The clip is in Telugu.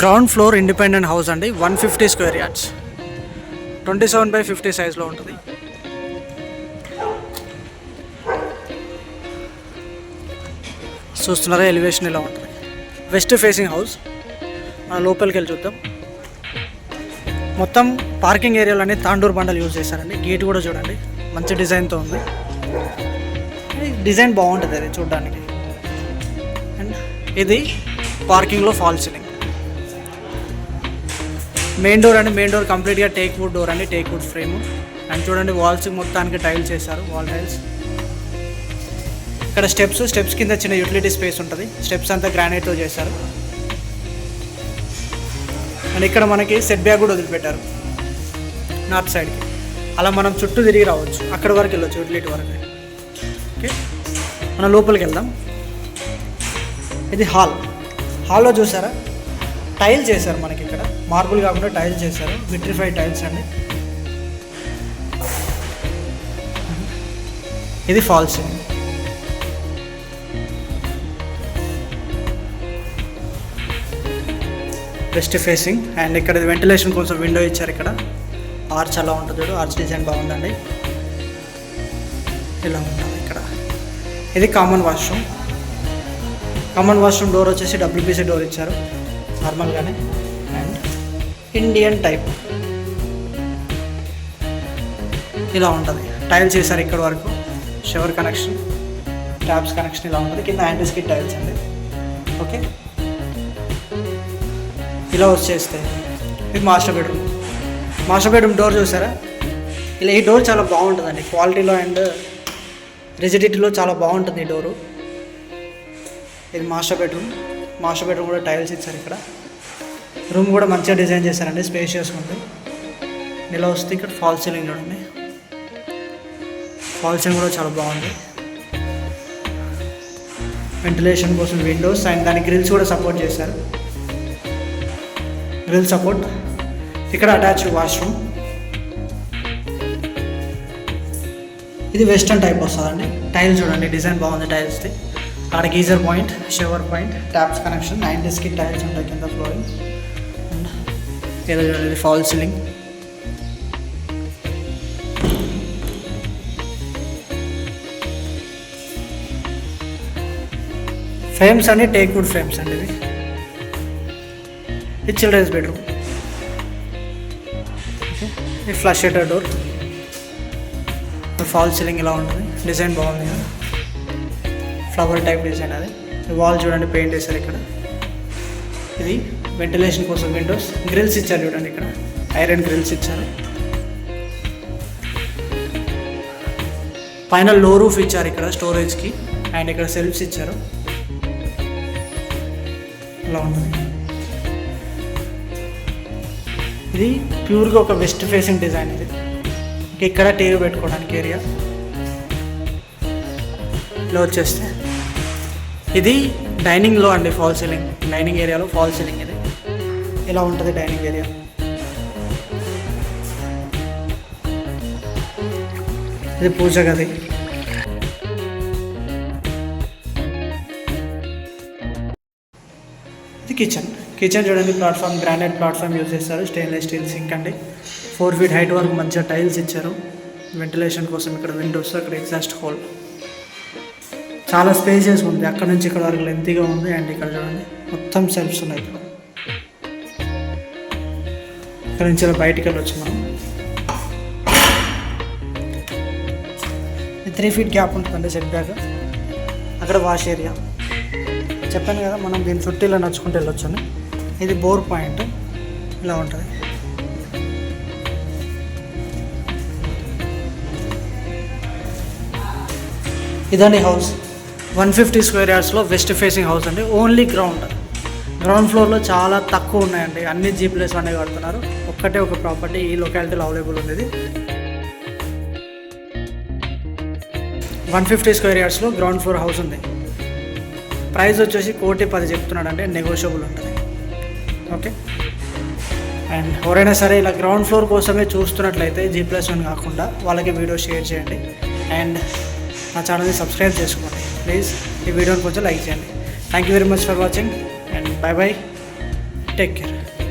గ్రౌండ్ ఫ్లోర్ ఇండిపెండెంట్ హౌస్ అండి. 150 స్క్వేర్ యార్డ్స్, 27/50 సైజ్లో ఉంటుంది. చూస్తున్నారా ఎలివేషన్ ఇలా ఉంటుంది. West facing house. మన లోపలికి వెళ్ళి చూద్దాం. మొత్తం పార్కింగ్ ఏరియాలోనే తాండూరు బండలు యూజ్ చేశారండి. గేట్ కూడా చూడండి మంచి డిజైన్తో ఉంది. డిజైన్ బాగుంటుంది అది చూడడానికి. అండ్ ఇది పార్కింగ్లో ఫాల్ సీలింగ్. మెయిన్ డోర్ అండి. మెయిన్ డోర్ కంప్లీట్గా టేక్ వుడ్ డోర్ అండి, టేక్ వుడ్ ఫ్రేమ్. అండ్ చూడండి వాల్స్ మొత్తానికి టైల్స్ చేశారు, వాల్ టైల్స్. ఇక్కడ స్టెప్స్ కింద చిన్న యూటిలిటీ స్పేస్ ఉంటుంది. స్టెప్స్ అంతా గ్రానైట్తో చేశారు. అండ్ ఇక్కడ మనకి సెట్ బ్యాక్ కూడా వదిలిపెట్టారు నార్త్ సైడ్కి. అలా మనం చుట్టూ తిరిగి రావచ్చు, అక్కడి వరకు వెళ్ళొచ్చు, యూటిలిటీ వరకు. ఓకే, మనం లోపలికి వెళ్దాం. ఇది హాల్లో చూసారా టైల్స్ చేశారు మనకి. ఇక్కడ మార్బుల్ కాకుండా టైల్స్ చేశారు, విట్రిఫైడ్ టైల్స్ అండి. ఇది fall ceiling. West facing. And ఇక్కడ వెంటిలేషన్ కోసం విండో ఇచ్చారు. ఇక్కడ ఆర్చ్ అలా ఉంటుంది చూడు, ఆర్చ్ డిజైన్ బాగుందండి. ఇలా ఉంటుంది ఇక్కడ. ఇది కామన్ వాష్రూమ్. డోర్ వచ్చేసి WPC డోర్ ఇచ్చారు నార్మల్గానే. అండ్ ఇండియన్ టైప్ ఇలా ఉంటుంది. టైల్స్ వేసారు ఇక్కడ వరకు. షవర్ కనెక్షన్, ట్యాప్స్ కనెక్షన్ ఇలా ఉంటుంది. కింద యాంటీ స్కిడ్ టైల్స్ అండి. ఓకే, ఇలా వచ్చేస్తే ఇది మాస్టర్ బెడ్రూమ్ డోర్ చూసారా. ఇలా ఈ డోర్ చాలా బాగుంటుందండి, క్వాలిటీలో అండ్ రిజిడిటీలో చాలా బాగుంటుంది ఈ డోరు. ఇది మాస్టర్ బెడ్రూమ్ కూడా టైల్స్ ఇచ్చారు. ఇక్కడ రూమ్ కూడా మంచిగా డిజైన్ చేశారండి, స్పేషియస్ ఉంది. ఇలా వస్తే ఇక్కడ ఫాల్ సీలింగ్ చూడండి. ఫాల్ సీలింగ్ కూడా చాలా బాగుంది. వెంటిలేషన్ కోసం విండోస్ అండ్ దాని గ్రిల్స్ కూడా సపోర్ట్ చేశారు. Grill support. ఇక్కడ అటాచ్డ్ వాష్రూమ్. ఇది వెస్టర్న్ టైప్ వస్తుందండి. టైల్స్ చూడండి డిజైన్ బాగుంది టైల్స్ది. అక్కడ geyser point, shower point, taps connection, 90 skid tiles ఉంటాయి కింద ఫ్లోరింగ్. అండ్ ఏదో చూడండి ఫాల్ సీలింగ్. ఫ్రేమ్స్ అండి, టేక్ వుడ్ ఫ్రేమ్స్ అండి. ఇది చిల్డ్రన్స్ బెడ్రూమ్. ఓకే, ఇది flush shutter door. Fall ceiling ఇలా ఉంటుంది. డిజైన్ బాగుంది కదా, ఫ్లవర్ టైప్ డిజైన్. అది వాల్ చూడండి పెయింట్ వేశారు ఇక్కడ. ఇది వెంటిలేషన్ కోసం విండోస్. గ్రిల్స్ ఇచ్చారు చూడండి, ఇక్కడ ఐరన్ గ్రిల్స్ ఇచ్చారు. పైన లో రూఫ్ ఇచ్చారు ఇక్కడ స్టోరేజ్కి. అండ్ ఇక్కడ సెల్ఫ్స్ ఇచ్చారు. ఇలా ఉంటుంది. ఇది ప్యూర్గా ఒక వెస్ట్ ఫేసింగ్ డిజైన్. ఇది ఇక్కడ టీవీ పెట్టుకోవడానికి ఏరియా. ఇలా వచ్చేస్తే ఇది డైనింగ్లో అండి ఫాల్ సీలింగ్. డైనింగ్ ఏరియాలో ఫాల్ సీలింగ్. ఇది ఇలా ఉంటుంది డైనింగ్ ఏరియా. ఇది పూజ గది. ఇది కిచెన్ చూడండి. ప్లాట్ఫామ్, గ్రానైట్ ప్లాట్ఫామ్ యూజ్ చేస్తారు. స్టెయిన్లెస్ స్టీల్ సింక్ అండి. 4 feet హైట్ వరకు మంచిగా టైల్స్ ఇచ్చారు. వెంటిలేషన్ కోసం ఇక్కడ విండోస్, అక్కడ ఎగ్జాస్ట్ హోల్. చాలా స్పేసెస్ ఉంది. అక్కడ నుంచి ఇక్కడ వరకు లెంతీగా ఉంది. అండ్ ఇక్కడ చూడండి మొత్తం సెల్ఫ్స్ ఉన్నాయి. ఇక్కడ నుంచి ఇలా బయటికి వెళ్ళొచ్చు మనం. 3 feet గ్యాప్ ఉంటుందండి సెట్ బ్యాక్. అక్కడ వాష్ ఏరియా. చెప్పాను కదా మనం దీని చుట్టూ ఇలా నడుచుకుంటూ వెళ్ళొచ్చు అని. ఇది బోర్ పాయింట్ ఇలా ఉంటుంది. ఇదండి హౌస్. 150 స్క్వేర్ యార్డ్స్లో వెస్ట్ ఫేసింగ్ హౌస్ అండి. ఓన్లీ గ్రౌండ్ ఫ్లోర్లో చాలా తక్కువ ఉన్నాయండి. అన్ని G+1 కడుతున్నారు. ఒక్కటే ఒక ప్రాపర్టీ ఈ లొకాలిటీలో అవైలబుల్ ఉంది. 150 స్క్వేర్ యార్డ్స్లో గ్రౌండ్ ఫ్లోర్ హౌస్ ఉంది. ప్రైస్ వచ్చేసి 1,10,00,000 చెప్తున్నాడు అంటే నెగోషియబుల్ ఉంటుంది. ఓకే, అండ్ ఎవరైనా సరే ఇలా గ్రౌండ్ ఫ్లోర్ కోసమే చూస్తున్నట్లయితే G+1 కాకుండా వాళ్ళకి వీడియో షేర్ చేయండి. అండ్ నా ఛానల్ని సబ్స్క్రైబ్ చేసుకోండి ప్లీజ్. ఈ వీడియోని కొంచెం లైక్ చేయండి. Thank you very much for watching and by by. Take care.